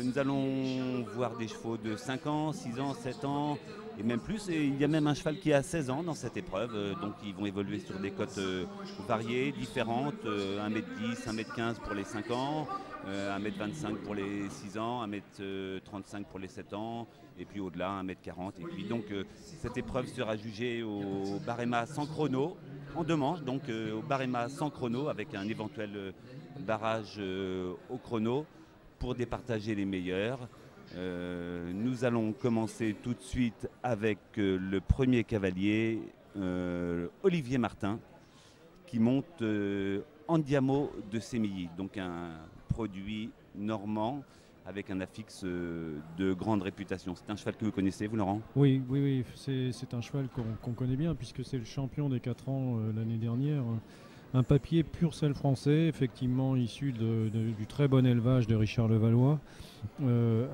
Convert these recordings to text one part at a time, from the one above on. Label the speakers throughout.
Speaker 1: Nous allons voir des chevaux de 5 ans, 6 ans, 7 ans et même plus. Et il y a même un cheval qui a 16 ans dans cette épreuve. Donc ils vont évoluer sur des cotes variées, différentes. 1m10, 1m15 pour les 5 ans, 1m25 pour les 6 ans, 1m35 pour les 7 ans et puis au-delà 1m40. Et puis donc cette épreuve sera jugée au barème sans chrono, en deux manches, donc au barème sans chrono avec un éventuel barrage au chrono pour départager les meilleurs. Nous allons commencer tout de suite avec le premier cavalier, Olivier Martin, qui monte Andiamo de Sémilly, donc un produit normand avec un affixe de grande réputation. C'est un cheval que vous connaissez, vous, Laurent?
Speaker 2: Oui, oui, oui, c'est un cheval qu'on connaît bien puisque c'est le champion des 4 ans l'année dernière. Un papier pur sel français, effectivement issu du très bon élevage de Richard Levallois.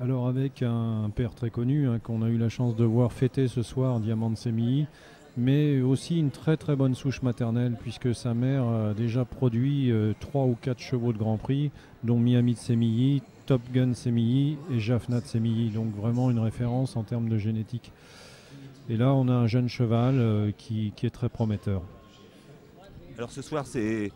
Speaker 2: Alors avec un père très connu qu'on a eu la chance de voir fêter ce soir, Diamant de Sémilly, mais aussi une très très bonne souche maternelle puisque sa mère a déjà produit 3 ou 4 chevaux de Grand Prix, dont Miami de Sémilly, Top Gun Sémilly et Jaffna de Sémilly, donc vraiment une référence en termes de génétique. Et là on a un jeune cheval qui est très prometteur.
Speaker 1: Alors ce soir, c'est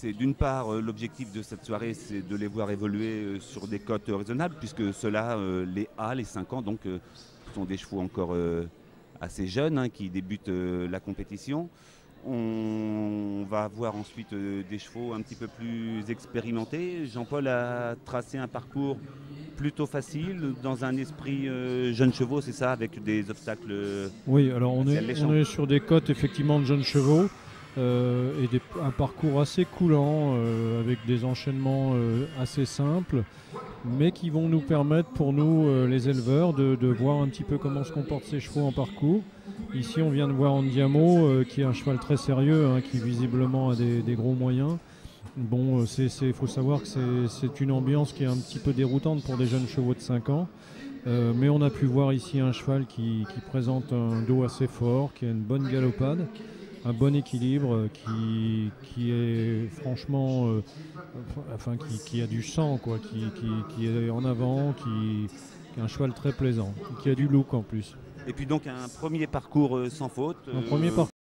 Speaker 1: d'une part l'objectif de cette soirée, c'est de les voir évoluer sur des cotes raisonnables, puisque ceux-là, les A, les 5 ans, donc sont des chevaux encore assez jeunes qui débutent la compétition. On va avoir ensuite des chevaux un petit peu plus expérimentés. Jean-Paul a tracé un parcours plutôt facile, dans un esprit jeunes chevaux, c'est ça, avec des obstacles.
Speaker 2: Oui, alors on est sur des cotes effectivement de jeunes chevaux. Un parcours assez coulant avec des enchaînements assez simples mais qui vont nous permettre pour nous les éleveurs de voir un petit peu comment se comportent ces chevaux en parcours. Ici on vient de voir Andiamo qui est un cheval très sérieux qui visiblement a des gros moyens. Bon, faut savoir que c'est une ambiance qui est un petit peu déroutante pour des jeunes chevaux de 5 ans. Mais on a pu voir ici un cheval qui présente un dos assez fort, qui a une bonne galopade, un bon équilibre, qui est franchement, qui a du sang, quoi, qui est en avant, qui est un cheval très plaisant, qui a du look en plus.
Speaker 1: Et puis donc un premier parcours sans faute.
Speaker 2: Un premier parcours